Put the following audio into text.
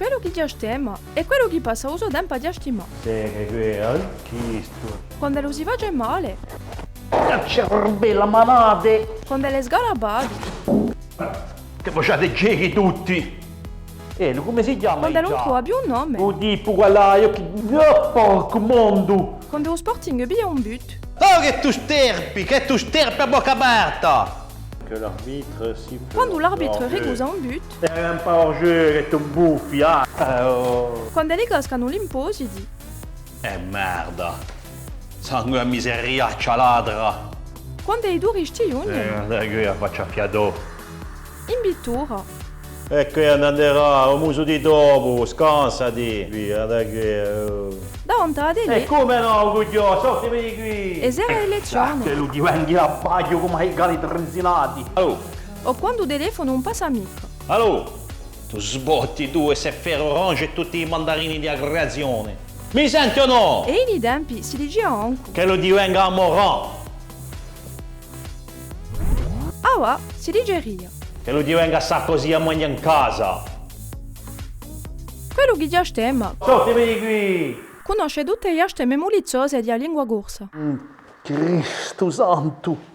Quello che già stemma è quello che passa uso tempo di stimare. Sì, che è Cristo. Quando lo si va già male, La cervella manate. quando le sgarabati, Che facciate giri tutti. Come si chiama? quando non trova più un nome, Oh, tipo, guarda, io che... Oh, porco mondo. quando lo Sporting bia un but. Oh, che tu sterpi a bocca aperta! Che l'arbitre si fa. Quando l'arbitro ricusa un but, È un po' orgio che tu buffi, ah. quando le cascano l'impositi, Merda! Sangue a miseriaccia ladra! quando i duri stiglioni, Guarda che faccia fiato. in bittura, E qui andrà, un muso di dopo, scansati. Guarda che... davanti a E delle come no, cuglio, sortimi di qui. e sera elezioni, Che lo diventi a baglio come i cani trenzinati. Allora, o quando telefono un passamico. allora, tu sbotti tu e se ferro orange e tutti i mandarini di aggregazione. Mi senti o no? E in i tempi si dice anche, Che lo divenga a Moran, ah va, si dice ria. che lo divenga a Sarkozy a moglie in casa. Quello che già stemma Sortimi di qui. conosce tutte le stemme muliziose di lingua corsa. Cristo santo.